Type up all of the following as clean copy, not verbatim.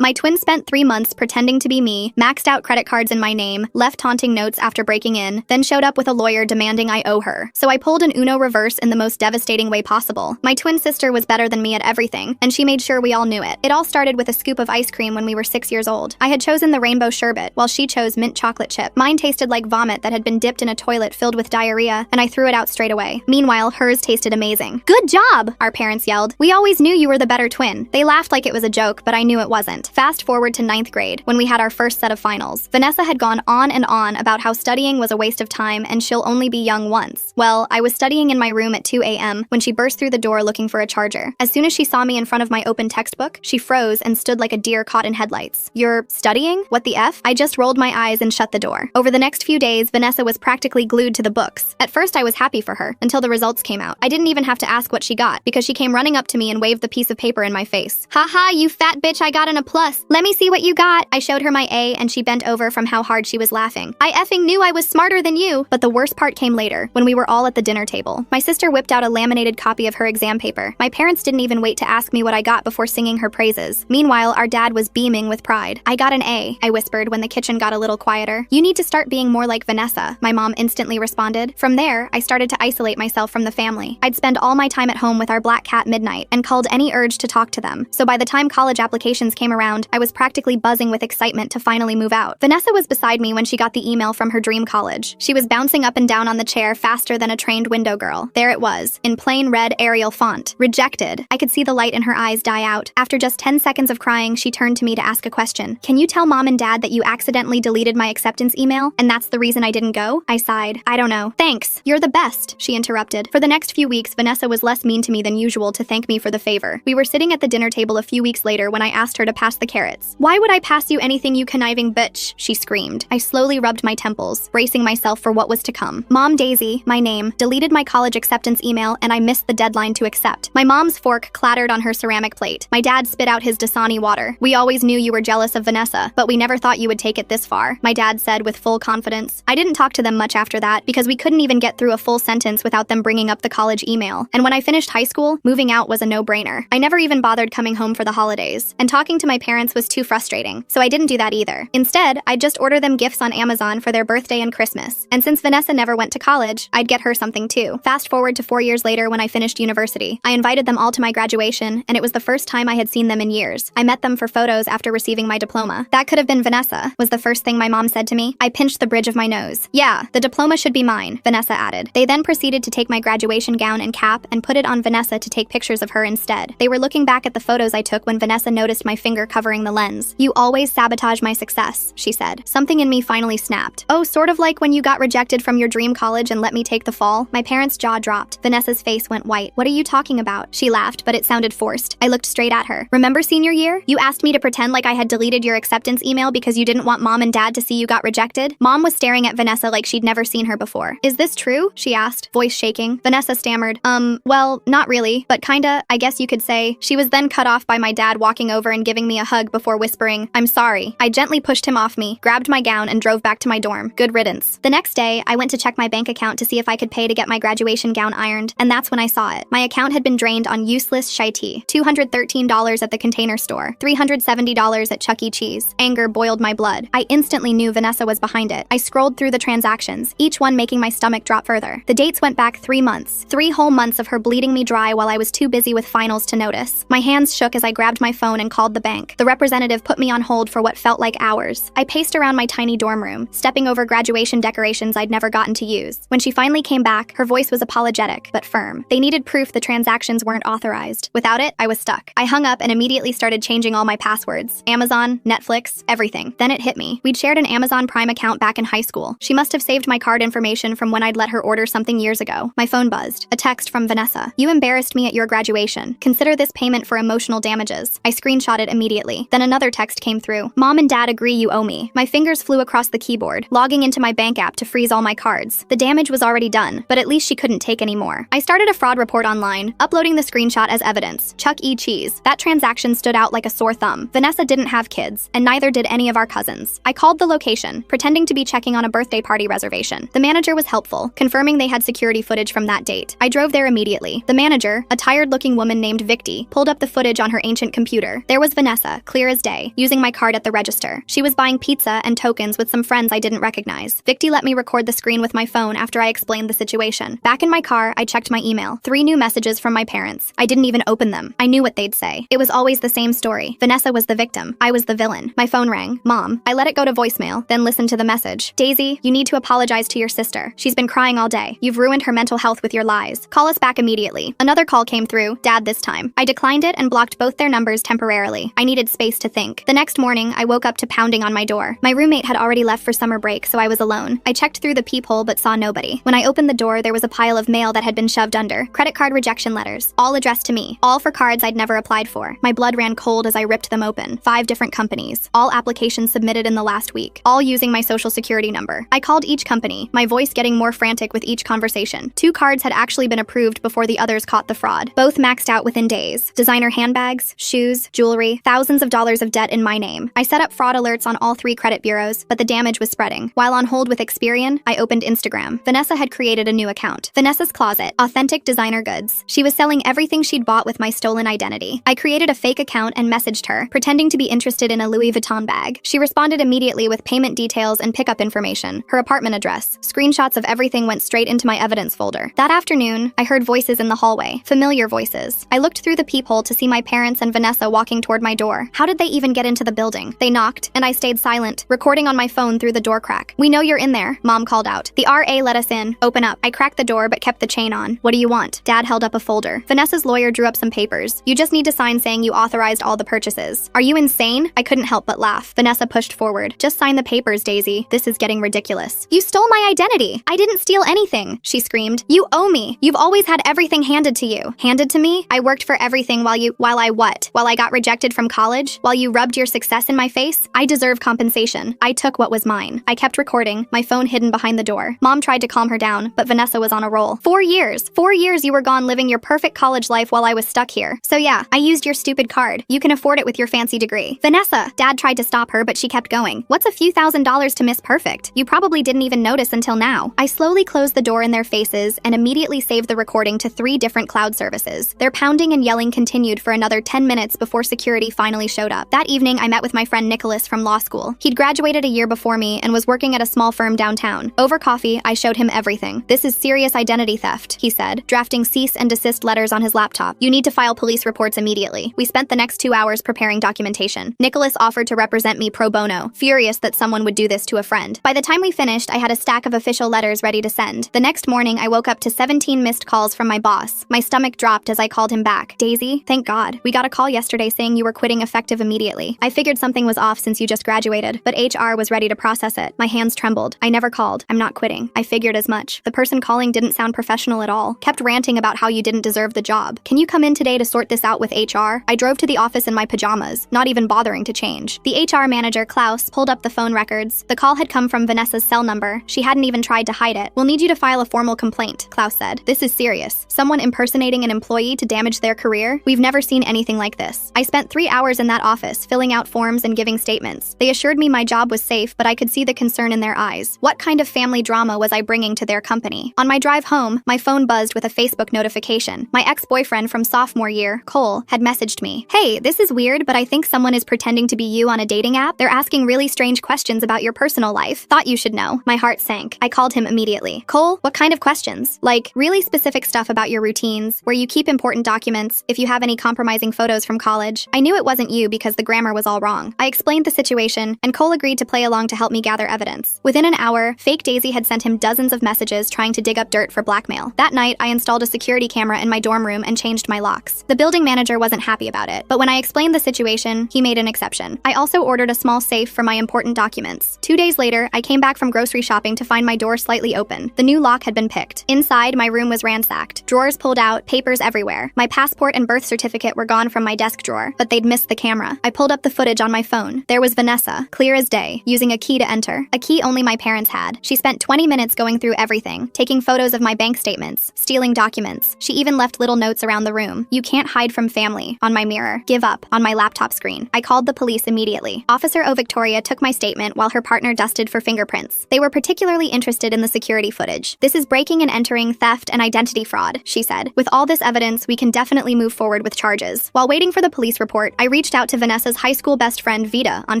My twin spent 3 months pretending to be me, maxed out credit cards in my name, left taunting notes after breaking in, then showed up with a lawyer demanding I owe her. So I pulled an Uno reverse in the most devastating way possible. My twin sister was better than me at everything, and she made sure we all knew it. It all started with a scoop of ice cream when we were 6 years old. I had chosen the rainbow sherbet, while she chose mint chocolate chip. Mine tasted like vomit that had been dipped in a toilet filled with diarrhea, and I threw it out straight away. Meanwhile, hers tasted amazing. "Good job!" our parents yelled. "We always knew you were the better twin." They laughed like it was a joke, but I knew it wasn't. Fast forward to 9th grade, when we had our first set of finals. Vanessa had gone on and on about how studying was a waste of time and she'll only be young once. Well, I was studying in my room at 2 a.m. when she burst through the door looking for a charger. As soon as she saw me in front of my open textbook, she froze and stood like a deer caught in headlights. "You're studying? What the F?" I just rolled my eyes and shut the door. Over the next few days, Vanessa was practically glued to the books. At first, I was happy for her, until the results came out. I didn't even have to ask what she got, because she came running up to me and waved the piece of paper in my face. "Haha, you fat bitch, I got an A+. Let me see what you got." I showed her my A and she bent over from how hard she was laughing. "I effing knew I was smarter than you." But the worst part came later, when we were all at the dinner table. My sister whipped out a laminated copy of her exam paper. My parents didn't even wait to ask me what I got before singing her praises. Meanwhile, our dad was beaming with pride. "I got an A," I whispered when the kitchen got a little quieter. "You need to start being more like Vanessa," my mom instantly responded. From there, I started to isolate myself from the family. I'd spend all my time at home with our black cat Midnight and culled any urge to talk to them. So by the time college applications came around, I was practically buzzing with excitement to finally move out. Vanessa was beside me when she got the email from her dream college. She was bouncing up and down on the chair faster than a trained window girl. There it was, in plain red Arial font. Rejected. I could see the light in her eyes die out. After just 10 seconds of crying, she turned to me to ask a question. "Can you tell mom and dad that you accidentally deleted my acceptance email, and that's the reason I didn't go?" I sighed. "I don't know." "Thanks. You're the best," she interrupted. For the next few weeks, Vanessa was less mean to me than usual to thank me for the favor. We were sitting at the dinner table a few weeks later when I asked her to pass the carrots. "Why would I pass you anything, you conniving bitch?" she screamed. I slowly rubbed my temples, bracing myself for what was to come. Mom Daisy, my name, deleted my college acceptance email and I missed the deadline to accept. My mom's fork clattered on her ceramic plate. My dad spit out his Dasani water. "We always knew you were jealous of Vanessa, but we never thought you would take it this far," my dad said with full confidence. I didn't talk to them much after that because we couldn't even get through a full sentence without them bringing up the college email. And when I finished high school, moving out was a no-brainer. I never even bothered coming home for the holidays, and talking to my parents was too frustrating, so I didn't do that either. Instead, I'd just order them gifts on Amazon for their birthday and Christmas. And since Vanessa never went to college, I'd get her something too. Fast forward to 4 years later when I finished university. I invited them all to my graduation, and it was the first time I had seen them in years. I met them for photos after receiving my diploma. "That could have been Vanessa," was the first thing my mom said to me. I pinched the bridge of my nose. "Yeah, the diploma should be mine," Vanessa added. They then proceeded to take my graduation gown and cap and put it on Vanessa to take pictures of her instead. They were looking back at the photos I took when Vanessa noticed my finger covering the lens. "You always sabotage my success," she said. Something in me finally snapped. "Oh, sort of like when you got rejected from your dream college and let me take the fall?" My parents' jaw dropped. Vanessa's face went white. "What are you talking about?" She laughed, but it sounded forced. I looked straight at her. "Remember senior year? You asked me to pretend like I had deleted your acceptance email because you didn't want mom and dad to see you got rejected?" Mom was staring at Vanessa like she'd never seen her before. "Is this true?" she asked, voice shaking. Vanessa stammered, Well, not really, but kinda, I guess you could say." She was then cut off by my dad walking over and giving me a hug before whispering, "I'm sorry." I gently pushed him off me, grabbed my gown, and drove back to my dorm. Good riddance. The next day, I went to check my bank account to see if I could pay to get my graduation gown ironed, and that's when I saw it. My account had been drained on useless shy tea. $213 at the Container Store, $370 at Chuck E. Cheese. Anger boiled my blood. I instantly knew Vanessa was behind it. I scrolled through the transactions, each one making my stomach drop further. The dates went back 3 months. 3 whole months of her bleeding me dry while I was too busy with finals to notice. My hands shook as I grabbed my phone and called the bank. The representative put me on hold for what felt like hours. I paced around my tiny dorm room, stepping over graduation decorations I'd never gotten to use. When she finally came back, her voice was apologetic, but firm. They needed proof the transactions weren't authorized. Without it, I was stuck. I hung up and immediately started changing all my passwords. Amazon, Netflix, everything. Then it hit me. We'd shared an Amazon Prime account back in high school. She must have saved my card information from when I'd let her order something years ago. My phone buzzed. A text from Vanessa. "You embarrassed me at your graduation. Consider this payment for emotional damages." I screenshot it immediately. Then another text came through. "Mom and dad agree you owe me." My fingers flew across the keyboard, logging into my bank app to freeze all my cards. The damage was already done, but at least she couldn't take any more. I started a fraud report online, uploading the screenshot as evidence. Chuck E. Cheese. That transaction stood out like a sore thumb. Vanessa didn't have kids, and neither did any of our cousins. I called the location, pretending to be checking on a birthday party reservation. The manager was helpful, confirming they had security footage from that date. I drove there immediately. The manager, a tired-looking woman named Victi, pulled up the footage on her ancient computer. There was Vanessa, Vanessa, clear as day, using my card at the register. She was buying pizza and tokens with some friends I didn't recognize. Victi let me record the screen with my phone after I explained the situation. Back in my car, I checked my email. 3 new messages from my parents. I didn't even open them. I knew what they'd say. It was always the same story. Vanessa was the victim. I was the villain. My phone rang. Mom. I let it go to voicemail, then listened to the message. Daisy, you need to apologize to your sister. She's been crying all day. You've ruined her mental health with your lies. Call us back immediately. Another call came through. Dad this time. I declined it and blocked both their numbers temporarily. I needed space to think. The next morning, I woke up to pounding on my door. My roommate had already left for summer break, so I was alone. I checked through the peephole but saw nobody. When I opened the door, there was a pile of mail that had been shoved under. Credit card rejection letters, all addressed to me, all for cards I'd never applied for. My blood ran cold as I ripped them open. 5 different companies, all applications submitted in the last week, all using my social security number. I called each company, my voice getting more frantic with each conversation. 2 cards had actually been approved before the others caught the fraud. Both maxed out within days. Designer handbags, shoes, jewelry, thousands of dollars of debt in my name. I set up fraud alerts on all 3 credit bureaus, but the damage was spreading. While on hold with Experian, I opened Instagram. Vanessa had created a new account. Vanessa's Closet, authentic designer goods. She was selling everything she'd bought with my stolen identity. I created a fake account and messaged her, pretending to be interested in a Louis Vuitton bag. She responded immediately with payment details and pickup information, her apartment address. Screenshots of everything went straight into my evidence folder. That afternoon, I heard voices in the hallway, familiar voices. I looked through the peephole to see my parents and Vanessa walking toward my door. How did they even get into the building? They knocked, and I stayed silent, recording on my phone through the door crack. "We know you're in there," Mom called out. "The RA let us in. Open up." I cracked the door but kept the chain on. "What do you want?" Dad held up a folder. Vanessa's lawyer drew up some papers. "You just need to sign saying you authorized all the purchases." "Are you insane?" I couldn't help but laugh. Vanessa pushed forward. "Just sign the papers, Daisy. This is getting ridiculous." "You stole my identity. I didn't steal anything," she screamed. "You owe me. You've always had everything handed to you." "Handed to me? I worked for everything while I what? While I got rejected from college? While you rubbed your success in my face? I deserve compensation. I took what was mine." I kept recording, my phone hidden behind the door. Mom tried to calm her down, but Vanessa was on a roll. 4 years. 4 years you were gone living your perfect college life while I was stuck here. So yeah, I used your stupid card. You can afford it with your fancy degree. Vanessa! Dad tried to stop her, but she kept going. "What's a few $1,000s to Miss Perfect? You probably didn't even notice until now." I slowly closed the door in their faces and immediately saved the recording to 3 different cloud services. Their pounding and yelling continued for another 10 minutes before security finally showed up. That evening, I met with my friend Nicholas from law school. He'd graduated a year before me and was working at a small firm downtown. Over coffee, I showed him everything. "This is serious identity theft," he said, drafting cease and desist letters on his laptop. "You need to file police reports immediately." We spent the next 2 hours preparing documentation. Nicholas offered to represent me pro bono, furious that someone would do this to a friend. By the time we finished, I had a stack of official letters ready to send. The next morning, I woke up to 17 missed calls from my boss. My stomach dropped as I called him back. "Daisy, thank God. We got a call yesterday saying you were quitting effective immediately. I figured something was off since you just graduated, but HR was ready to process it." My hands trembled. "I never called. I'm not quitting. I figured as much." The person calling didn't sound professional at all. Kept ranting about how you didn't deserve the job. "Can you come in today to sort this out with HR?" I drove to the office in my pajamas, not even bothering to change. The HR manager, Klaus, pulled up the phone records. The call had come from Vanessa's cell number. She hadn't even tried to hide it. "We'll need you to file a formal complaint," Klaus said. "This is serious. Someone impersonating an employee to damage their career? We've never seen anything like this." I spent 3 hours in that office, filling out forms and giving statements. They assured me my job was safe, but I could see the concern in their eyes. What kind of family drama was I bringing to their company? On my drive home, my phone buzzed with a Facebook notification. My ex-boyfriend from sophomore year, Cole, had messaged me. "Hey, this is weird, but I think someone is pretending to be you on a dating app. They're asking really strange questions about your personal life. Thought you should know." My heart sank. I called him immediately. "Cole, what kind of questions?" "Like, really specific stuff about your routines, where you keep important documents, if you have any compromising photos from college." I knew it wasn't you because the grammar was all wrong. I explained the situation, and Cole agreed to play along to help me gather evidence. Within an hour, fake Daisy had sent him dozens of messages trying to dig up dirt for blackmail. That night, I installed a security camera in my dorm room and changed my locks. The building manager wasn't happy about it, but when I explained the situation, he made an exception. I also ordered a small safe for my important documents. 2 days later, I came back from grocery shopping to find my door slightly open. The new lock had been picked. Inside, my room was ransacked. Drawers pulled out, papers everywhere. My passport and birth certificate were gone from my desk drawer, but they'd missed the camera. I pulled up the footage on my phone. There was Vanessa, clear as day, using a key to enter. A key only my parents had. She spent 20 minutes going through everything, taking photos of my bank statements, stealing documents. She even left little notes around the room. "You can't hide from family," on my mirror. "Give up," on my laptop screen. I called the police immediately. Officer O. Victoria took my statement while her partner dusted for fingerprints. They were particularly interested in the security footage. "This is breaking and entering, theft, and identity fraud," she said. "With all this evidence, we can definitely move forward with charges." While waiting for the police report, I reached out to Vanessa's high school best friend Vita on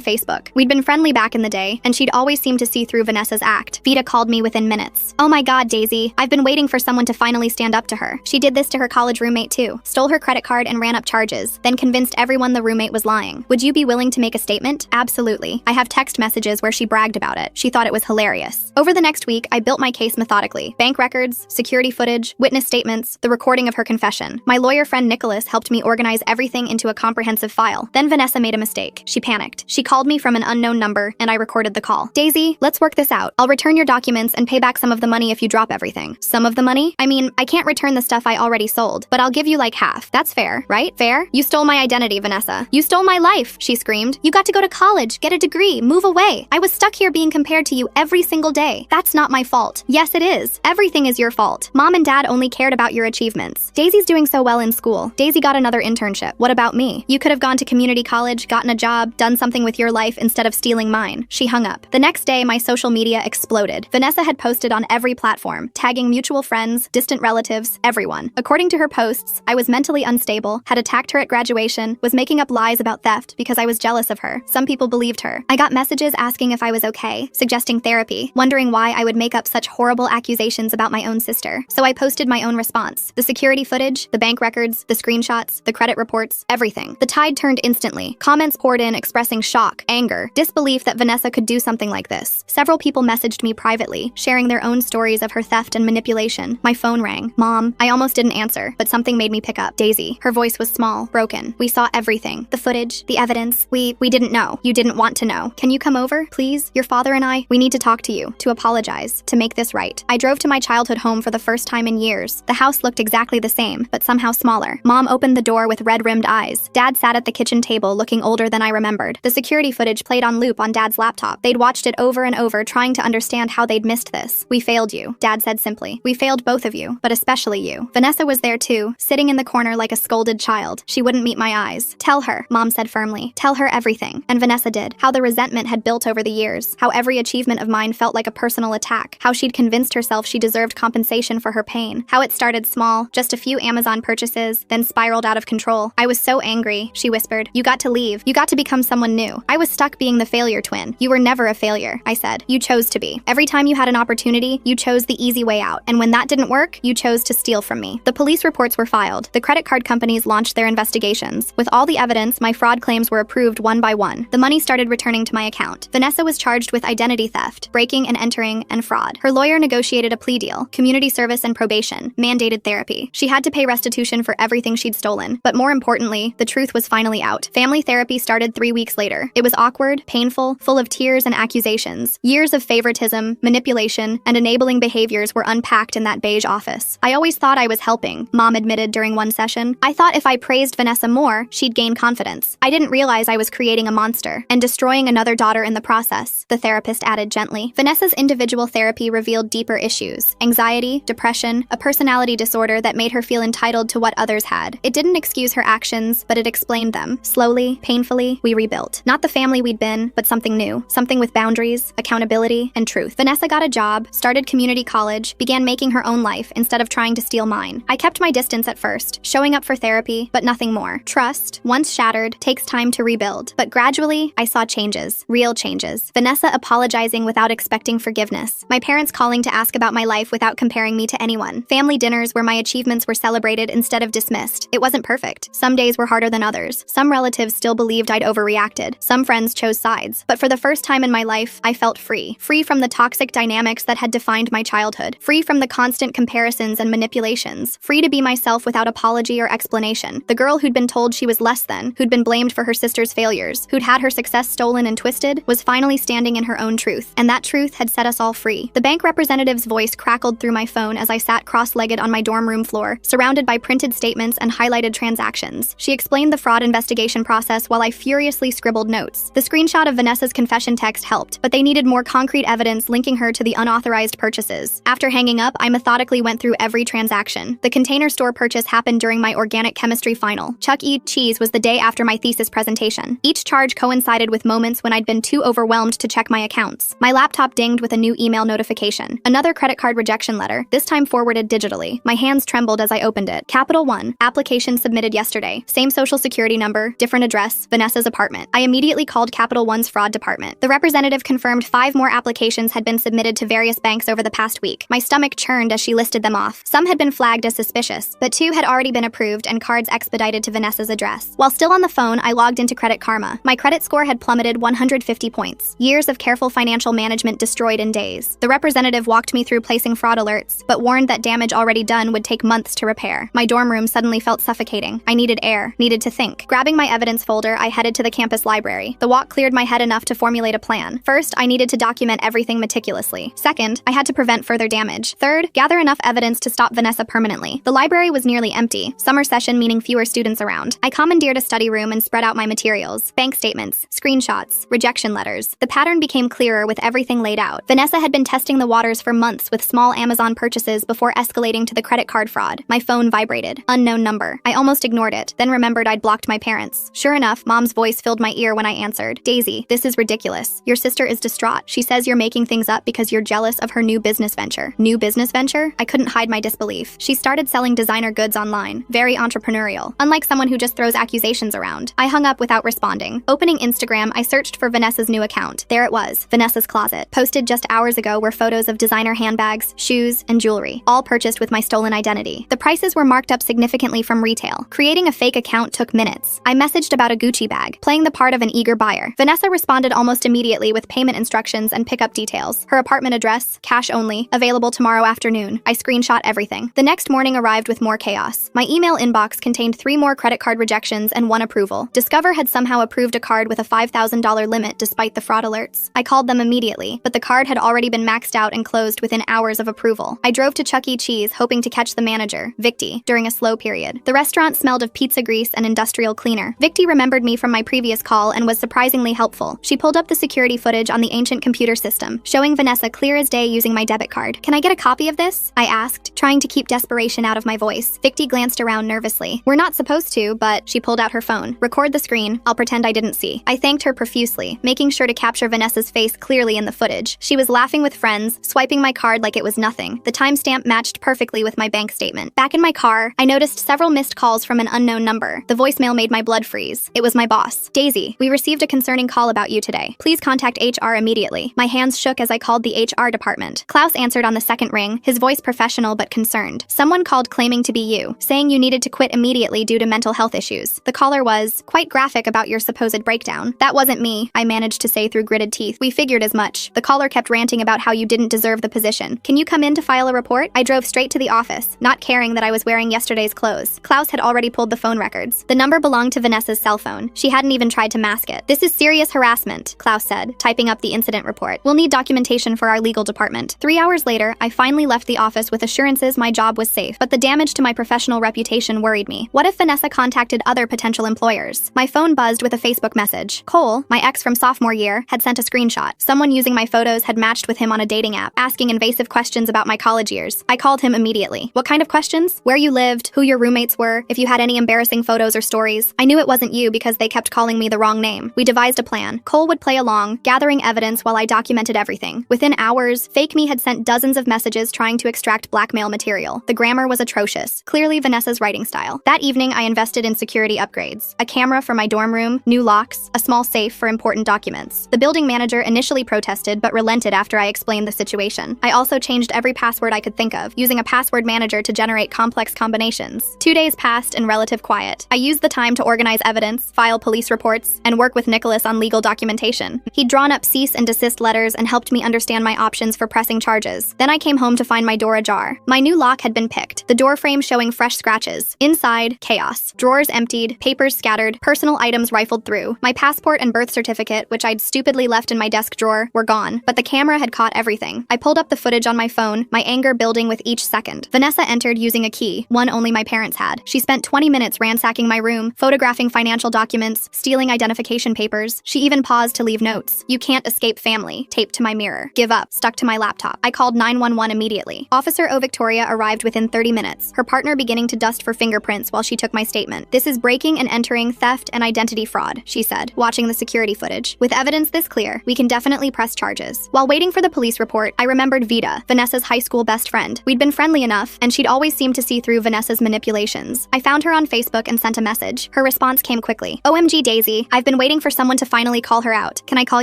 Facebook. We'd been friendly back in the day, and she'd always seemed to see through Vanessa's act. Vita called me within minutes. "Oh my god, Daisy, I've been waiting for someone to finally stand up to her. She did this to her college roommate too. Stole her credit card and ran up charges, then convinced everyone the roommate was lying. Would you be willing to make a statement?" "Absolutely. I have text messages where she bragged about it. She thought it was hilarious." Over the next week, I built my case methodically. Bank records, security footage, witness statements, the recording of her confession. My lawyer friend Nicholas helped me organize everything into a comprehensive file. Then Vanessa made a mistake. She panicked. She called me from an unknown number, and I recorded the call. "Daisy, let's work this out. I'll return your documents and pay back some of the money if you drop everything." "Some of the money? I mean, I can't return the stuff I already sold, but I'll give you like half. That's fair, right? Fair? You stole my identity, Vanessa. You stole my life," she screamed. "You got to go to college, get a degree, move away. I was stuck here being compared to you every single day. That's not my fault." "Yes, it is. Everything is your fault. Mom and Dad only cared about your achievements. Daisy's doing so well in school. Daisy got another internship. What about me? You could have gone to community college, gotten a job, done something with your life instead of stealing mine." She hung up. The next day, my social media exploded. Vanessa had posted on every platform, tagging mutual friends, distant relatives, everyone. According to her posts, I was mentally unstable, had attacked her at graduation, was making up lies about theft because I was jealous of her. Some people believed her. I got messages asking if I was okay, suggesting therapy, wondering why I would make up such horrible accusations about my own sister. So I posted my own response. The security footage, the bank records, the screenshots, the credit reports, everything. The tide turned instantly. Comments poured in expressing shock, anger, disbelief that Vanessa could do something like this. Several people messaged me privately, sharing their own stories of her theft and manipulation. My phone rang. "Mom." I almost didn't answer, but something made me pick up. "Daisy." Her voice was small, broken. "We saw everything. The footage, the evidence. We didn't know. You didn't want to know. Can you come over, please? Your father and I, we need to talk to you, to apologize, to make this right." I drove to my childhood home for the first time in years. The house looked exactly the same, but somehow smaller. Mom opened the door with red-rimmed eyes. Dad sat at the kitchen table looking older than I remembered. The security footage played on loop on Dad's laptop. They'd watched it over and over, trying to understand how they'd missed this. "We failed you," Dad said simply. "We failed both of you, but especially you." Vanessa was there too, sitting in the corner like a scolded child. She wouldn't meet my eyes. "Tell her," Mom said firmly. "Tell her everything." And Vanessa did. How the resentment had built over the years. How every achievement of mine felt like a personal attack. How she'd convinced herself she deserved compensation for her pain. How it started small, just a few Amazon purchases, then spiraled out of control. "I was so angry," she whispered. "You got to leave. You got to become someone new. I was stuck being the failure twin." "You were never a failure," I said. "You chose to be. Every time you had an opportunity, you chose the easy way out. And when that didn't work, you chose to steal from me." The police reports were filed. The credit card companies launched their investigations. With all the evidence, my fraud claims were approved one by one. The money started returning to my account. Vanessa was charged with identity theft, breaking and entering, and fraud. Her lawyer negotiated a plea deal, community service and probation, mandated therapy. She had to pay restitution for everything she'd stolen. But more importantly, the truth was finally out. Family therapy started 3 weeks later. It was awkward, painful, full of tears and accusations. Years of favoritism, manipulation, and enabling behaviors were unpacked in that beige office. "I always thought I was helping," Mom admitted during one session. "I thought if I praised Vanessa more, she'd gain confidence. I didn't realize I was creating a monster and destroying another daughter in the process," the therapist added gently. Vanessa's individual therapy revealed deeper issues: anxiety, depression, a personality disorder that made her feel entitled to what others had. It didn't excuse her actions, but it explained them. Slowly, painfully, we rebuilt. Not the family we'd been, but something new. Something with boundaries, accountability, and truth. Vanessa got a job, started community college, began making her own life instead of trying to steal mine. I kept my distance at first, showing up for therapy, but nothing more. Trust, once shattered, takes time to rebuild. But gradually, I saw changes. Real changes. Vanessa apologizing without expecting forgiveness. My parents calling to ask about my life without comparing me to anyone. Family dinners where my achievements were celebrated instead of dismissed. It wasn't perfect. Some days were harder than others. Some relatives still believed I'd overreacted. Some friends chose sides. But for the first time in my life, I felt free. Free from the toxic dynamics that had defined my childhood. Free from the constant comparisons and manipulations. Free to be myself without apology or explanation. The girl who'd been told she was less than, who'd been blamed for her sister's failures, who'd had her success stolen and twisted, was finally standing in her own truth. And that truth had set us all free. The bank representative's voice crackled through my phone as I sat cross-legged on my dorm room floor, surrounded by printed statements and highlighted transactions. She explained the fraud investigation process while I furiously scribbled notes. The screenshot of Vanessa's confession text helped, but they needed more concrete evidence linking her to the unauthorized purchases. After hanging up, I methodically went through every transaction. The Container Store purchase happened during my organic chemistry final. Chuck E. Cheese was the day after my thesis presentation. Each charge coincided with moments when I'd been too overwhelmed to check my accounts. My laptop dinged with a new email notification. Another credit card rejection letter, this time forwarded digitally. My hands trembled as I opened it. Capital One, application submitted yesterday. Same social security number number, different address, Vanessa's apartment. I immediately called Capital One's fraud department. The representative confirmed 5 more applications had been submitted to various banks over the past week. My stomach churned as she listed them off. Some had been flagged as suspicious, but 2 had already been approved and cards expedited to Vanessa's address. While still on the phone, I logged into Credit Karma. My credit score had plummeted 150 points. Years of careful financial management destroyed in days. The representative walked me through placing fraud alerts, but warned that damage already done would take months to repair. My dorm room suddenly felt suffocating. I needed air, needed to think. Grabbing my evidence folder, I headed to the campus library. The walk cleared my head enough to formulate a plan. First, I needed to document everything meticulously. Second, I had to prevent further damage. Third, gather enough evidence to stop Vanessa permanently. The library was nearly empty, summer session meaning fewer students around. I commandeered a study room and spread out my materials, bank statements, screenshots, rejection letters. The pattern became clearer with everything laid out. Vanessa had been testing the waters for months with small Amazon purchases before escalating to the credit card fraud. My phone vibrated. Unknown number. I almost ignored it, then remembered I'd blocked my parents. Sure enough, Mom's voice filled my ear when I answered. Daisy, this is ridiculous. Your sister is distraught. She says you're making things up because you're jealous of her new business venture. New business venture? I couldn't hide my disbelief. She started selling designer goods online. Very entrepreneurial. Unlike someone who just throws accusations around. I hung up without responding. Opening Instagram, I searched for Vanessa's new account. There it was, Vanessa's Closet. Posted just hours ago were photos of designer handbags, shoes, and jewelry, all purchased with my stolen identity. The prices were marked up significantly from retail. Creating a fake account took minutes. I messaged about a Gucci bag, playing the part of an eager buyer. Vanessa responded almost immediately with payment instructions and pickup details. Her apartment address, cash only, available tomorrow afternoon. I screenshot everything. The next morning arrived with more chaos. My email inbox contained 3 more credit card rejections and 1 approval. Discover had somehow approved a card with a $5,000 limit despite the fraud alerts. I called them immediately, but the card had already been maxed out and closed within hours of approval. I drove to Chuck E. Cheese hoping to catch the manager, Victi, during a slow period. The restaurant smelled of pizza grease and industrial cleaner. Victi remembered me from my previous call and was surprisingly helpful. She pulled up the security footage on the ancient computer system, showing Vanessa clear as day using my debit card. Can I get a copy of this? I asked, trying to keep desperation out of my voice. Victi glanced around nervously. We're not supposed to, but she pulled out her phone. Record the screen. I'll pretend I didn't see. I thanked her profusely, making sure to capture Vanessa's face clearly in the footage. She was laughing with friends, swiping my card like it was nothing. The timestamp matched perfectly with my bank statement. Back in my car, I noticed several missed calls from an unknown number. The voicemail made my blood freeze. It was my boss. Daisy, we received a concerning call about you today. Please contact HR immediately. My hands shook as I called the HR department. Klaus answered on the second ring, his voice professional but concerned. Someone called claiming to be you, saying you needed to quit immediately due to mental health issues. The caller was quite graphic about your supposed breakdown. That wasn't me, I managed to say through gritted teeth. We figured as much. The caller kept ranting about how you didn't deserve the position. Can you come in to file a report? I drove straight to the office, not caring that I was wearing yesterday's clothes. Klaus had already pulled the phone records. The number belonged to Vanessa's cell phone. She hadn't even tried to mask it. This is serious harassment, Klaus said, typing up the incident report. We'll need documentation for our legal department. 3 hours later, I finally left the office with assurances my job was safe, but the damage to my professional reputation worried me. What if Vanessa contacted other potential employers? My phone buzzed with a Facebook message. Cole, my ex from sophomore year, had sent a screenshot. Someone using my photos had matched with him on a dating app, asking invasive questions about my college years. I called him immediately. What kind of questions? Where you lived, who your roommates were, if you had any embarrassing photos or stories. I knew it wasn't you because they kept calling me the wrong name. We devised a plan. Cole would play along, gathering evidence while I documented everything. Within hours, fake me had sent dozens of messages trying to extract blackmail material. The grammar was atrocious, clearly Vanessa's writing style. That evening, I invested in security upgrades. A camera for my dorm room, new locks, a small safe for important documents. The building manager initially protested but relented after I explained the situation. I also changed every password I could think of, using a password manager to generate complex combinations. 2 days passed in relative quiet. I used the time to organize evidence, file police reports, and work with Nicholas on legal documentation. He'd drawn up cease and desist letters and helped me understand my options for pressing charges. Then I came home to find my door ajar. My new lock had been picked, the door frame showing fresh scratches. Inside, chaos. Drawers emptied, papers scattered, personal items rifled through. My passport and birth certificate, which I'd stupidly left in my desk drawer, were gone, but the camera had caught everything. I pulled up the footage on my phone, my anger building with each second. Vanessa entered using a key, one only my parents had. She spent 20 minutes ransacking my room, photographing financial documents, stealing identification papers. She even paused to leave notes. You can't escape family, taped to my mirror. Give up, stuck to my laptop. I called 911 immediately. Officer O. Victoria arrived within 30 minutes, her partner beginning to dust for fingerprints while she took my statement. This is breaking and entering, theft, and identity fraud, she said, watching the security footage. With evidence this clear, we can definitely press charges. While waiting for the police report, I remembered Vita, Vanessa's high school best friend. We'd been friendly enough, and she'd always seemed to see through Vanessa's manipulations. I found her on Facebook and sent a message. message. Her response came quickly. OMG Daisy, I've been waiting for someone to finally call her out. Can I call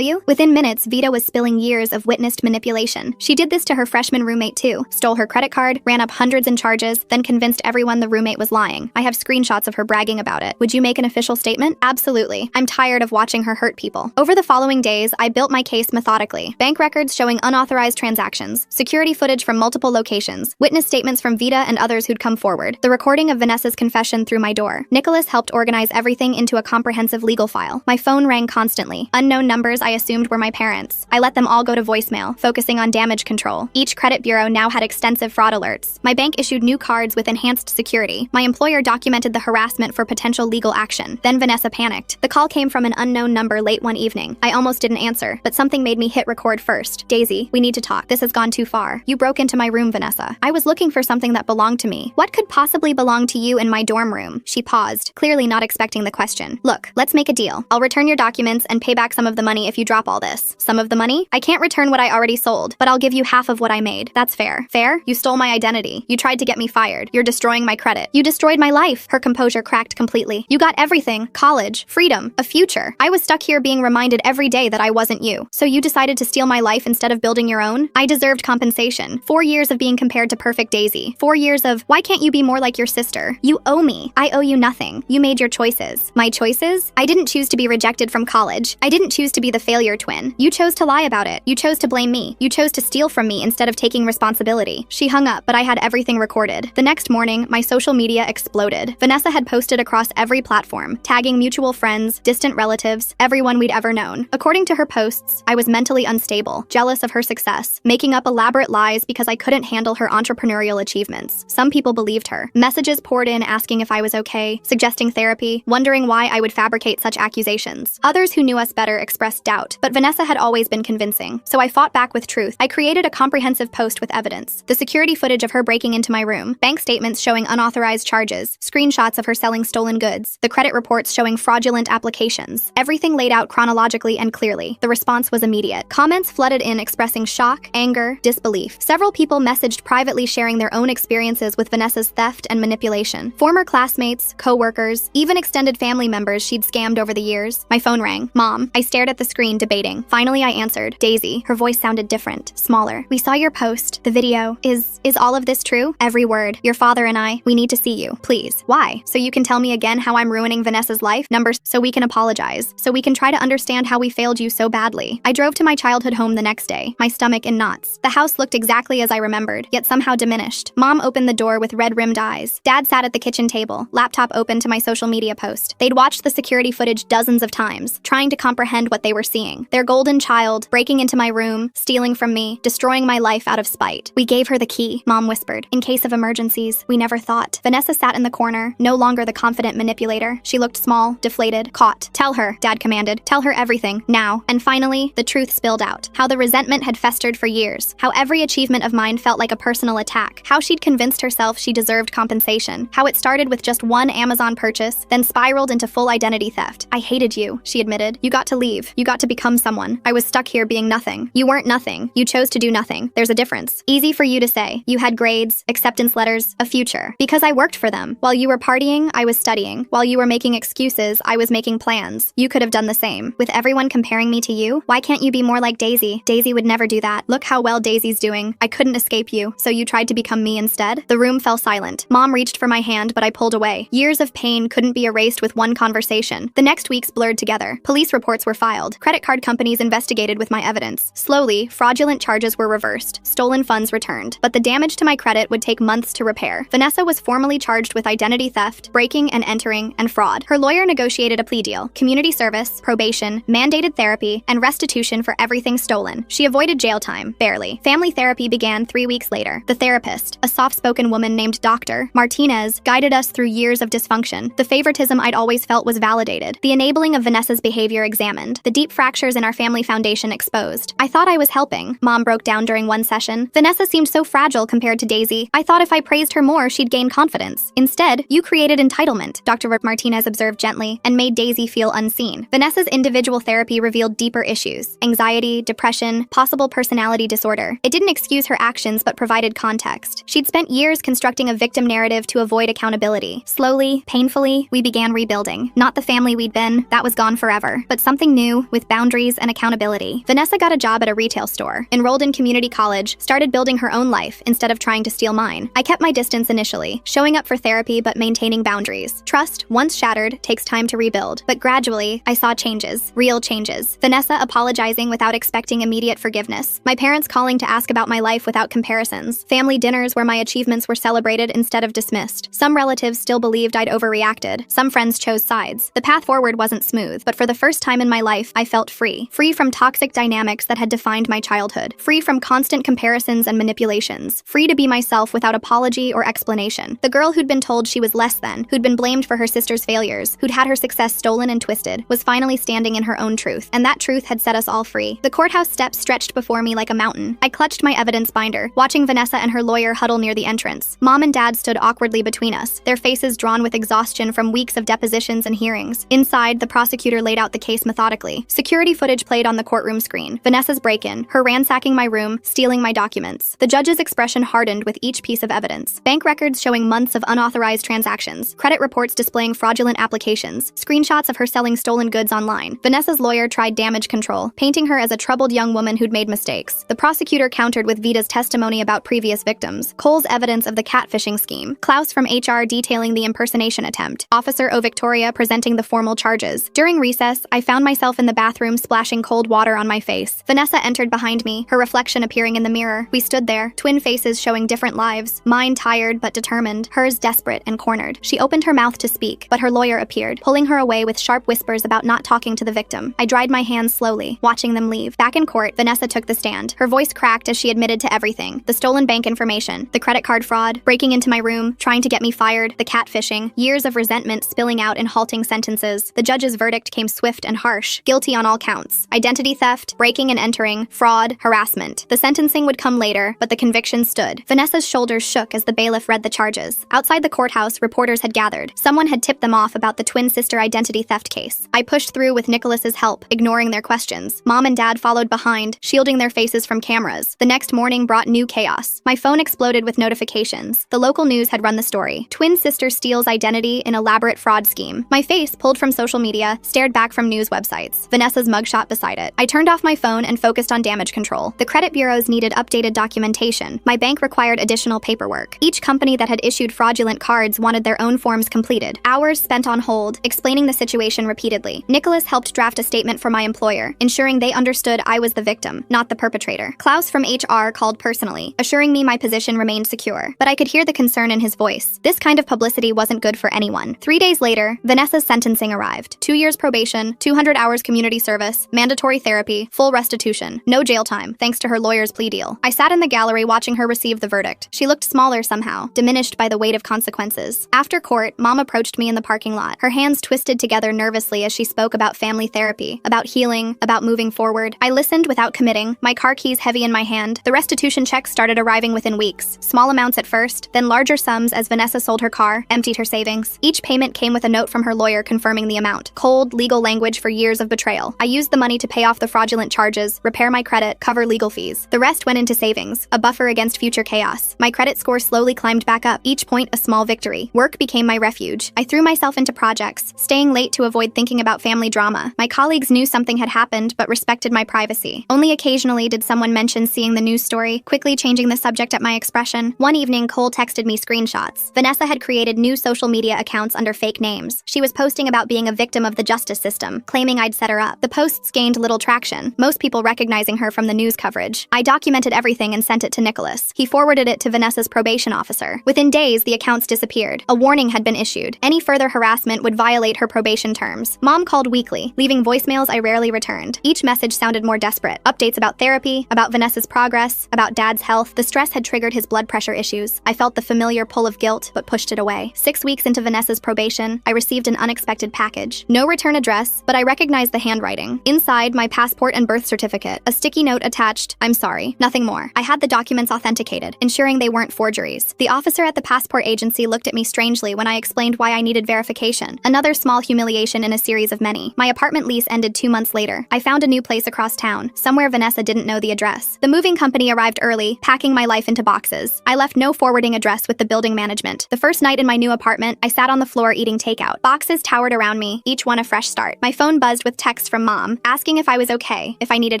you? Within minutes, Vita was spilling years of witnessed manipulation. She did this to her freshman roommate too. Stole her credit card, ran up hundreds in charges, then convinced everyone the roommate was lying. I have screenshots of her bragging about it. Would you make an official statement? Absolutely. I'm tired of watching her hurt people. Over the following days, I built my case methodically. Bank records showing unauthorized transactions, security footage from multiple locations, witness statements from Vita and others who'd come forward, the recording of Vanessa's confession through my door. Nicholas helped organize everything into a comprehensive legal file. My phone rang constantly. Unknown numbers I assumed were my parents. I let them all go to voicemail, focusing on damage control. Each credit bureau now had extensive fraud alerts. My bank issued new cards with enhanced security. My employer documented the harassment for potential legal action. Then Vanessa panicked. The call came from an unknown number late one evening. I almost didn't answer, but something made me hit record first. Daisy, we need to talk. This has gone too far. You broke into my room, Vanessa. I was looking for something that belonged to me. What could possibly belong to you in my dorm room? She paused, clearly not expecting the question. Look, let's make a deal. I'll return your documents and pay back some of the money if you drop all this. Some of the money? I can't return what I already sold, but I'll give you half of what I made. That's fair. Fair? You stole my identity. You tried to get me fired. You're destroying my credit. You destroyed my life. Her composure cracked completely. You got everything. College, freedom, a future. I was stuck here being reminded every day that I wasn't you. So you decided to steal my life instead of building your own? I deserved compensation. 4 years of being compared to perfect Daisy. 4 years of, why can't you be more like your sister? You owe me. I owe you nothing. You made your choices. My choices? I didn't choose to be rejected from college. I didn't choose to be the failure twin. You chose to lie about it. You chose to blame me. You chose to steal from me instead of taking responsibility. She hung up, but I had everything recorded. The next morning, my social media exploded. Vanessa had posted across every platform, tagging mutual friends, distant relatives, everyone we'd ever known. According to her posts, I was mentally unstable, jealous of her success, making up elaborate lies because I couldn't handle her entrepreneurial achievements. Some people believed her. Messages poured in asking if I was okay, suggesting therapy, wondering why I would fabricate such accusations. Others who knew us better expressed doubt, but Vanessa had always been convincing. So I fought back with truth. I created a comprehensive post with evidence. The security footage of her breaking into my room, bank statements showing unauthorized charges, screenshots of her selling stolen goods, the credit reports showing fraudulent applications. Everything laid out chronologically and clearly. The response was immediate. Comments flooded in expressing shock, anger, disbelief. Several people messaged privately sharing their own experiences with Vanessa's theft and manipulation. Former classmates, co-workers, even extended family members she'd scammed over the years. My phone rang. Mom. I stared at the screen, debating. Finally, I answered. Daisy. Her voice sounded different, smaller. We saw your post, the video. Is all of this true? Every word. Your father and I, we need to see you. Please. Why? So you can tell me again how I'm ruining Vanessa's life? Numbers, so we can apologize. So we can try to understand how we failed you so badly. I drove to my childhood home the next day, my stomach in knots. The house looked exactly as I remembered, yet somehow diminished. Mom opened the door with red-rimmed eyes. Dad sat at the kitchen table, laptop open to my social media post. They'd watched the security footage dozens of times, trying to comprehend what they were seeing. Their golden child, breaking into my room, stealing from me, destroying my life out of spite. We gave her the key, Mom whispered. In case of emergencies, we never thought. Vanessa sat in the corner, no longer the confident manipulator. She looked small, deflated, caught. Tell her, Dad commanded. Tell her everything, now. And finally, the truth spilled out. How the resentment had festered for years. How every achievement of mine felt like a personal attack. How she'd convinced herself she deserved compensation. How it started with just one Amazon purchase, then spiraled into full identity theft. I hated you, she admitted. You got to leave. You got to become someone. I was stuck here being nothing. You weren't nothing. You chose to do nothing. There's a difference. Easy for you to say. You had grades, acceptance letters, a future. Because I worked for them. While you were partying, I was studying. While you were making excuses, I was making plans. You could have done the same. With everyone comparing me to you, why can't you be more like Daisy? Daisy would never do that. Look how well Daisy's doing. I couldn't escape you, so you tried to become me instead? The room fell silent. Mom reached for my hand, but I pulled away. Years of pain couldn't be erased with one conversation. The next weeks blurred together. Police reports were filed. Credit card companies investigated with my evidence. Slowly, fraudulent charges were reversed. Stolen funds returned. But the damage to my credit would take months to repair. Vanessa was formally charged with identity theft, breaking and entering, and fraud. Her lawyer negotiated a plea deal: community service, probation, mandated therapy, and restitution for everything stolen. She avoided jail time, barely. Family therapy began 3 weeks later. The therapist, a soft-spoken woman named Dr. Martinez, guided us through years of dysfunction. The favoritism I'd always felt was validated. The enabling of Vanessa's behavior examined. The deep fractures in our family foundation exposed. I thought I was helping. Mom broke down during one session. Vanessa seemed so fragile compared to Daisy. I thought if I praised her more, she'd gain confidence. Instead, you created entitlement, Dr. Martinez observed gently, and made Daisy feel unseen. Vanessa's individual therapy revealed deeper issues: anxiety, depression, possible personality disorder. It didn't excuse her actions but provided context. She'd spent years constructing a victim narrative to avoid accountability. Slowly, painfully, Finally, we began rebuilding. Not the family we'd been, that was gone forever, but something new, with boundaries and accountability. Vanessa got a job at a retail store, enrolled in community college, started building her own life instead of trying to steal mine. I kept my distance initially, showing up for therapy but maintaining boundaries. Trust, once shattered, takes time to rebuild, but gradually, I saw changes, real changes. Vanessa apologizing without expecting immediate forgiveness. My parents calling to ask about my life without comparisons. Family dinners where my achievements were celebrated instead of dismissed. Some relatives still believed I'd overreacted. Some friends chose sides. The path forward wasn't smooth, but for the first time in my life, I felt free. Free from toxic dynamics that had defined my childhood. Free from constant comparisons and manipulations. Free to be myself without apology or explanation. The girl who'd been told she was less than, who'd been blamed for her sister's failures, who'd had her success stolen and twisted, was finally standing in her own truth. And that truth had set us all free. The courthouse steps stretched before me like a mountain. I clutched my evidence binder, watching Vanessa and her lawyer huddle near the entrance. Mom and Dad stood awkwardly between us, their faces drawn with exhaustion from weeks of depositions and hearings. Inside, the prosecutor laid out the case methodically. Security footage played on the courtroom screen. Vanessa's break-in, her ransacking my room, stealing my documents. The judge's expression hardened with each piece of evidence. Bank records showing months of unauthorized transactions. Credit reports displaying fraudulent applications. Screenshots of her selling stolen goods online. Vanessa's lawyer tried damage control, painting her as a troubled young woman who'd made mistakes. The prosecutor countered with Vita's testimony about previous victims. Cole's evidence of the catfishing scheme. Klaus from HR detailing the impersonation attempt. Officer O. Victoria presenting the formal charges. During recess, I found myself in the bathroom splashing cold water on my face. Vanessa entered behind me, her reflection appearing in the mirror. We stood there, twin faces showing different lives. Mine tired but determined, hers desperate and cornered. She opened her mouth to speak, but her lawyer appeared, pulling her away with sharp whispers about not talking to the victim. I dried my hands slowly, watching them leave. Back in court, Vanessa took the stand. Her voice cracked as she admitted to everything. The stolen bank information, the credit card fraud, breaking into my room, trying to get me fired, the catfishing, years of resentment spilling out in halting sentences. The judge's verdict came swift and harsh. Guilty on all counts. Identity theft, breaking and entering, fraud, harassment. The sentencing would come later, but the conviction stood. Vanessa's shoulders shook as the bailiff read the charges. Outside the courthouse, reporters had gathered. Someone had tipped them off about the twin sister identity theft case. I pushed through with Nicholas's help, ignoring their questions. Mom and Dad followed behind, shielding their faces from cameras. The next morning brought new chaos. My phone exploded with notifications. The local news had run the story. Twin sister steals identity in elaborate fraud scheme. My face, pulled from social media, stared back from news websites. Vanessa's mugshot beside it. I turned off my phone and focused on damage control. The credit bureaus needed updated documentation. My bank required additional paperwork. Each company that had issued fraudulent cards wanted their own forms completed. Hours spent on hold, explaining the situation repeatedly. Nicholas helped draft a statement for my employer, ensuring they understood I was the victim, not the perpetrator. Klaus from HR called personally, assuring me my position remained secure. But I could hear the concern in his voice. This kind of publicity wasn't good for anyone. 3 days later, Vanessa's sentencing arrived. 2 years probation, 200 hours community service, mandatory therapy, full restitution. No jail time, thanks to her lawyer's plea deal. I sat in the gallery watching her receive the verdict. She looked smaller somehow, diminished by the weight of consequences. After court, Mom approached me in the parking lot, her hands twisted together nervously as she spoke about family therapy, about healing, about moving forward. I listened without committing, my car keys heavy in my hand. The restitution checks started arriving within weeks. Small amounts at first, then larger sums as Vanessa sold her car, emptied her savings. Each payment came with a note from her lawyer confirming the amount. Cold, legal language for years of betrayal. I used the money to pay off the fraudulent charges, repair my credit, cover legal fees. The rest went into savings, a buffer against future chaos. My credit score slowly climbed back up, each point a small victory. Work became my refuge. I threw myself into projects, staying late to avoid thinking about family drama. My colleagues knew something had happened but respected my privacy. Only occasionally did someone mention seeing the news story, quickly changing the subject at my expression. One evening, Cole texted me screenshots. Vanessa had created new social media accounts under fake names. She was posting about being a victim of the justice system, claiming I'd set her up. The posts gained little traction, most people recognizing her from the news coverage. I documented everything and sent it to Nicholas. He forwarded it to Vanessa's probation officer. Within days, the accounts disappeared. A warning had been issued. Any further harassment would violate her probation terms. Mom called weekly, leaving voicemails I rarely returned. Each message sounded more desperate. Updates about therapy, about Vanessa's progress, about Dad's health. The stress had triggered his blood pressure issues. I felt the familiar pull of guilt, but pushed it away. 6 weeks into Vanessa's probation, I received an unexpected package. No return address, but I recognized the handwriting. Inside, my passport and birth certificate. A sticky note attached, "I'm sorry." Nothing more. I had the documents authenticated, ensuring they weren't forgeries. The officer at the passport agency looked at me strangely when I explained why I needed verification. Another small humiliation in a series of many. My apartment lease ended 2 months later. I found a new place across town, somewhere Vanessa didn't know the address. The moving company arrived early, packing my life into boxes. I left no forwarding address with the building management. The first night in my new apartment, I sat on the the floor eating takeout. Boxes towered around me, each one a fresh start. My phone buzzed with texts from Mom, asking if I was okay, if I needed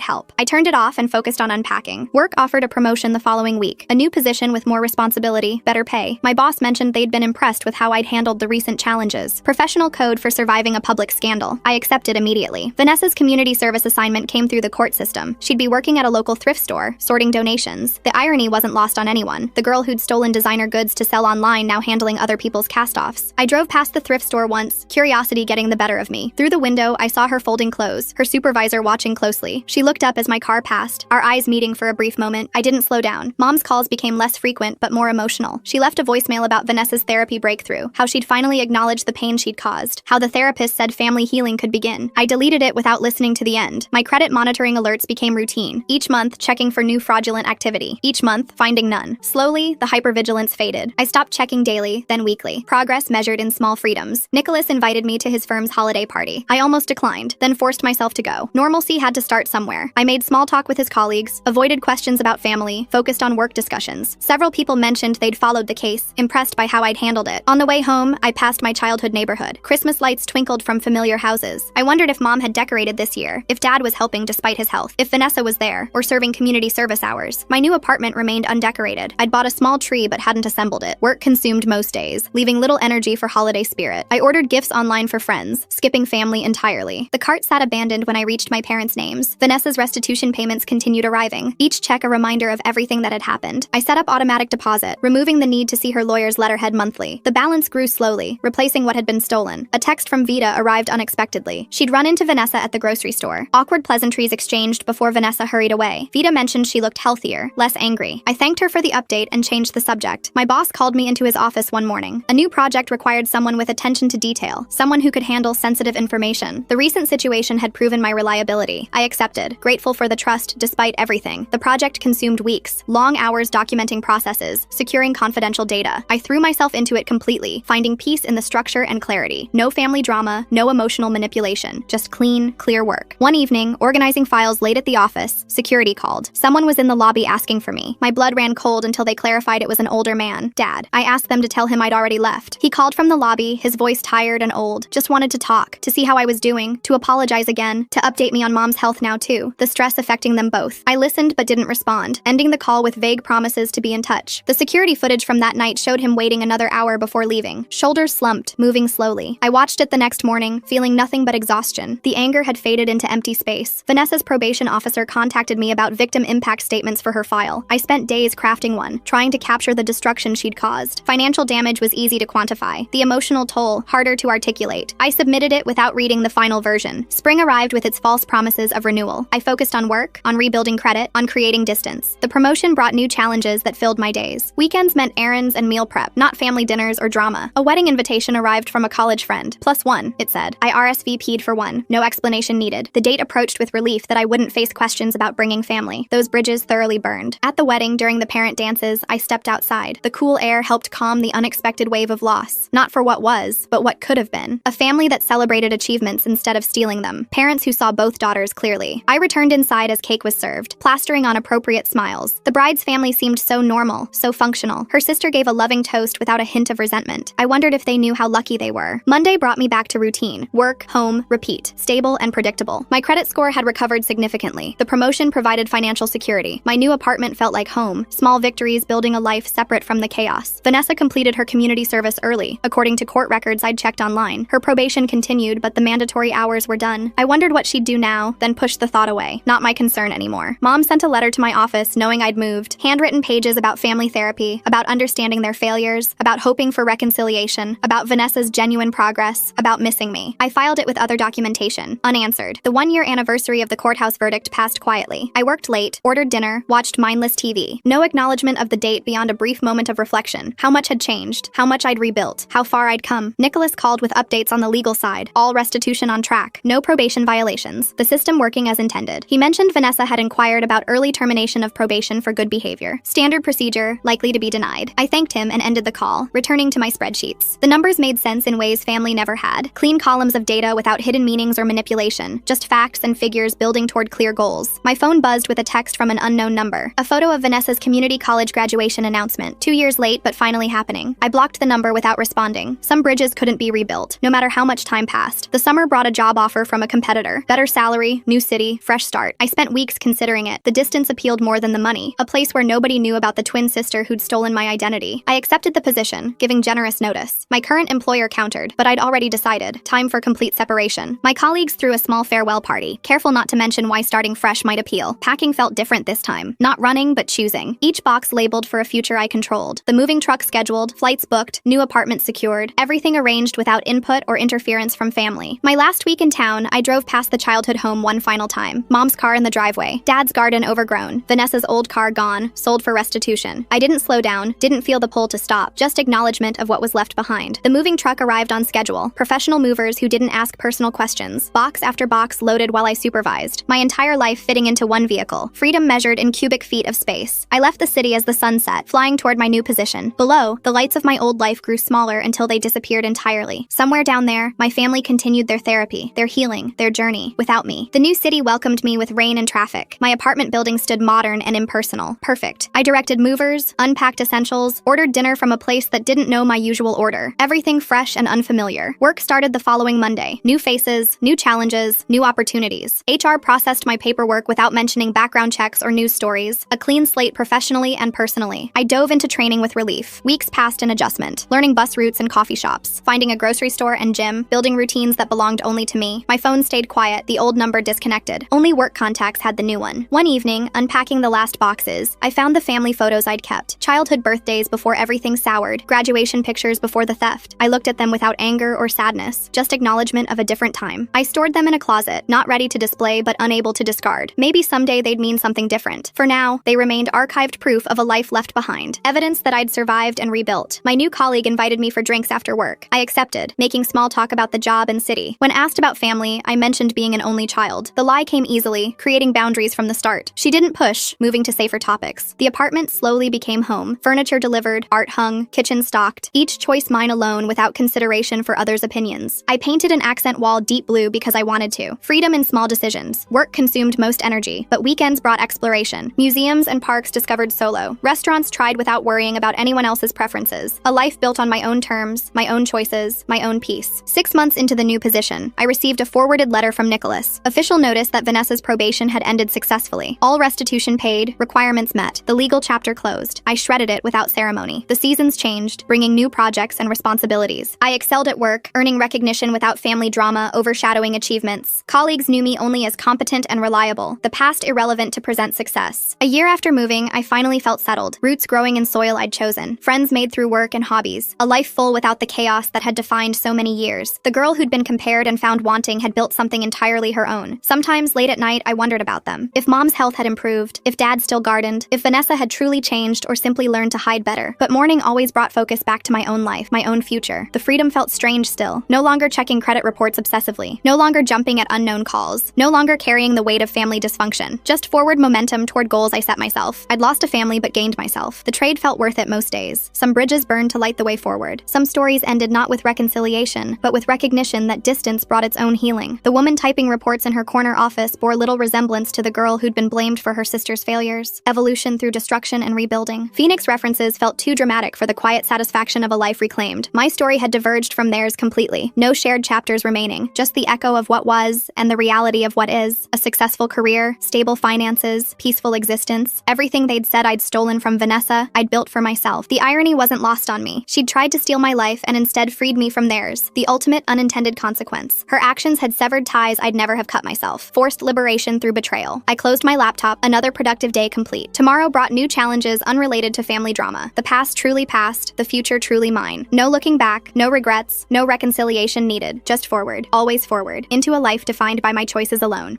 help. I turned it off and focused on unpacking. Work offered a promotion the following week, a new position with more responsibility, better pay. My boss mentioned they'd been impressed with how I'd handled the recent challenges. Professional code for surviving a public scandal. I accepted immediately. Vanessa's community service assignment came through the court system. She'd be working at a local thrift store, sorting donations. The irony wasn't lost on anyone. The girl who'd stolen designer goods to sell online now handling other people's cast-offs. I drove past the thrift store once, curiosity getting the better of me. Through the window, I saw her folding clothes, her supervisor watching closely. She looked up as my car passed, our eyes meeting for a brief moment. I didn't slow down. Mom's calls became less frequent but more emotional. She left a voicemail about Vanessa's therapy breakthrough, how she'd finally acknowledged the pain she'd caused, how the therapist said family healing could begin. I deleted it without listening to the end. My credit monitoring alerts became routine. Each month, checking for new fraudulent activity. Each month, finding none. Slowly, the hypervigilance faded. I stopped checking daily, then weekly. Progress measured in small freedoms. Nicholas invited me to his firm's holiday party. I almost declined, then forced myself to go. Normalcy had to start somewhere. I made small talk with his colleagues, avoided questions about family, focused on work discussions. Several people mentioned they'd followed the case, impressed by how I'd handled it. On the way home, I passed my childhood neighborhood. Christmas lights twinkled from familiar houses. I wondered if Mom had decorated this year, if Dad was helping despite his health, if Vanessa was there, or serving community service hours. My new apartment remained undecorated. I'd bought a small tree but hadn't assembled it. Work consumed most days, leaving little energy for holiday spirit. I ordered gifts online for friends, skipping family entirely. The cart sat abandoned when I reached my parents' names. Vanessa's restitution payments continued arriving, each check a reminder of everything that had happened. I set up automatic deposit, removing the need to see her lawyer's letterhead monthly. The balance grew slowly, replacing what had been stolen. A text from Vita arrived unexpectedly. She'd run into Vanessa at the grocery store. Awkward pleasantries exchanged before Vanessa hurried away. Vita mentioned she looked healthier, less angry. I thanked her for the update and changed the subject. My boss called me into his office one morning. A new project required someone with attention to detail, someone who could handle sensitive information. The recent situation had proven my reliability. I accepted, grateful for the trust despite everything. The project consumed weeks, long hours documenting processes, securing confidential data. I threw myself into it completely, finding peace in the structure and clarity. No family drama, no emotional manipulation, just clean, clear work. One evening, organizing files late at the office, security called. Someone was in the lobby asking for me. My blood ran cold until they clarified it was an older man, Dad. I asked them to tell him I'd already left. He called from the lobby, his voice tired and old, just wanted to talk, to see how I was doing, to apologize again, to update me on Mom's health now too, the stress affecting them both. I listened but didn't respond, ending the call with vague promises to be in touch. The security footage from that night showed him waiting another hour before leaving, shoulders slumped, moving slowly. I watched it the next morning, feeling nothing but exhaustion. The anger had faded into empty space. Vanessa's probation officer contacted me about victim impact statements for her file. I spent days crafting one, trying to capture the destruction she'd caused. Financial damage was easy to quantify. The emotional toll, harder to articulate. I submitted it without reading the final version. Spring arrived with its false promises of renewal. I focused on work, on rebuilding credit, on creating distance. The promotion brought new challenges that filled my days. Weekends meant errands and meal prep, not family dinners or drama. A wedding invitation arrived from a college friend. +1, it said. I RSVP'd for one. No explanation needed. The date approached with relief that I wouldn't face questions about bringing family. Those bridges thoroughly burned. At the wedding, during the parent dances, I stepped outside. The cool air helped calm the unexpected wave of loss. Not for what was, but what could have been. A family that celebrated achievements instead of stealing them. Parents who saw both daughters clearly. I returned inside as cake was served, plastering on appropriate smiles. The bride's family seemed so normal, so functional. Her sister gave a loving toast without a hint of resentment. I wondered if they knew how lucky they were. Monday brought me back to routine. Work, home, repeat. Stable and predictable. My credit score had recovered significantly. The promotion provided financial security. My new apartment felt like home. Small victories building a life separate from the chaos. Vanessa completed her community service early. According to court records I'd checked online. Her probation continued, but the mandatory hours were done. I wondered what she'd do now, then pushed the thought away. Not my concern anymore. Mom sent a letter to my office knowing I'd moved. Handwritten pages about family therapy, about understanding their failures, about hoping for reconciliation, about Vanessa's genuine progress, about missing me. I filed it with other documentation. Unanswered. The 1-year anniversary of the courthouse verdict passed quietly. I worked late, ordered dinner, watched mindless TV. No acknowledgement of the date beyond a brief moment of reflection. How much had changed, how much I'd rebuilt, how far I'd come. Nicholas called with updates on the legal side. All restitution on track. No probation violations. The system working as intended. He mentioned Vanessa had inquired about early termination of probation for good behavior. Standard procedure, likely to be denied. I thanked him and ended the call, returning to my spreadsheets. The numbers made sense in ways family never had. Clean columns of data without hidden meanings or manipulation. Just facts and figures building toward clear goals. My phone buzzed with a text from an unknown number. A photo of Vanessa's community college graduation announcement. 2 years late, but finally happening. I blocked the number without responding. ending. Some bridges couldn't be rebuilt, no matter how much time passed. The summer brought a job offer from a competitor. Better salary, new city, fresh start. I spent weeks considering it. The distance appealed more than the money. A place where nobody knew about the twin sister who'd stolen my identity. I accepted the position, giving generous notice. My current employer countered, but I'd already decided. Time for complete separation. My colleagues threw a small farewell party, careful not to mention why starting fresh might appeal. Packing felt different this time. Not running, but choosing. Each box labeled for a future I controlled. The moving truck scheduled, flights booked, new apartment secured, everything arranged without input or interference from family. My last week in town, I drove past the childhood home one final time. Mom's car in the driveway. Dad's garden overgrown. Vanessa's old car gone, sold for restitution. I didn't slow down, didn't feel the pull to stop, just acknowledgement of what was left behind. The moving truck arrived on schedule. Professional movers who didn't ask personal questions. Box after box loaded while I supervised. My entire life fitting into one vehicle. Freedom measured in cubic feet of space. I left the city as the sun set, flying toward my new position. Below, the lights of my old life grew smaller until they disappeared entirely. Somewhere down there, my family continued their therapy, their healing, their journey, without me. The new city welcomed me with rain and traffic. My apartment building stood modern and impersonal. Perfect. I directed movers, unpacked essentials, ordered dinner from a place that didn't know my usual order. Everything fresh and unfamiliar. Work started the following Monday. New faces, new challenges, new opportunities. HR processed my paperwork without mentioning background checks or news stories. A clean slate professionally and personally. I dove into training with relief. Weeks passed in adjustment. Learning bus routes and coffee shops. Finding a grocery store and gym. Building routines that belonged only to me. My phone stayed quiet, the old number disconnected. Only work contacts had the new one. One evening, unpacking the last boxes, I found the family photos I'd kept. Childhood birthdays before everything soured. Graduation pictures before the theft. I looked at them without anger or sadness, just acknowledgement of a different time. I stored them in a closet, not ready to display but unable to discard. Maybe someday they'd mean something different. For now, they remained archived proof of a life left behind. Evidence that I'd survived and rebuilt. My new colleague invited me for drinks after work. I accepted, making small talk about the job and city. When asked about family, I mentioned being an only child. The lie came easily, creating boundaries from the start. She didn't push, moving to safer topics. The apartment slowly became home. Furniture delivered, art hung, kitchen stocked. Each choice mine alone without consideration for others' opinions. I painted an accent wall deep blue because I wanted to. Freedom in small decisions. Work consumed most energy, but weekends brought exploration. Museums and parks discovered solo. Restaurants tried without worrying about anyone else's preferences. A life built on my own terms, my own choices, my own peace. 6 months into the new position, I received a forwarded letter from Nicholas. Official notice that Vanessa's probation had ended successfully. All restitution paid, requirements met. The legal chapter closed. I shredded it without ceremony. The seasons changed, bringing new projects and responsibilities. I excelled at work, earning recognition without family drama overshadowing achievements. Colleagues knew me only as competent and reliable, the past irrelevant to present success. A year after moving, I finally felt settled, roots growing in soil I'd chosen, friends made through work and hobbies, a life full without the chaos that had defined so many years. The girl who'd been compared and found wanting had built something entirely her own. Sometimes late at night, I wondered about them. If mom's health had improved, if dad still gardened, if Vanessa had truly changed or simply learned to hide better. But morning always brought focus back to my own life, my own future. The freedom felt strange still. No longer checking credit reports obsessively. No longer jumping at unknown calls. No longer carrying the weight of family dysfunction. Just forward momentum toward goals I set myself. I'd lost a family but gained myself. The trade felt worth it most days. Some bridges burned to light the way forward. Some stories ended not with reconciliation, but with recognition that distance brought its own healing. The woman typing reports in her corner office bore little resemblance to the girl who'd been blamed for her sister's failures. Evolution through destruction and rebuilding. Phoenix references felt too dramatic for the quiet satisfaction of a life reclaimed. My story had diverged from theirs completely. No shared chapters remaining, just the echo of what was and the reality of what is. A successful career, stable finances, peaceful existence. Everything they'd said I'd stolen from Vanessa, I'd built for myself. The irony wasn't lost on me. She'd tried to steal my life and instead freed me from theirs. The ultimate unintended consequence. Her actions had severed ties I'd never have cut myself. Forced liberation through betrayal. I closed my laptop, another productive day complete. Tomorrow brought new challenges unrelated to family drama. The past truly past, the future truly mine. No looking back, no regrets, no reconciliation needed. Just forward, always forward, into a life defined by my choices alone.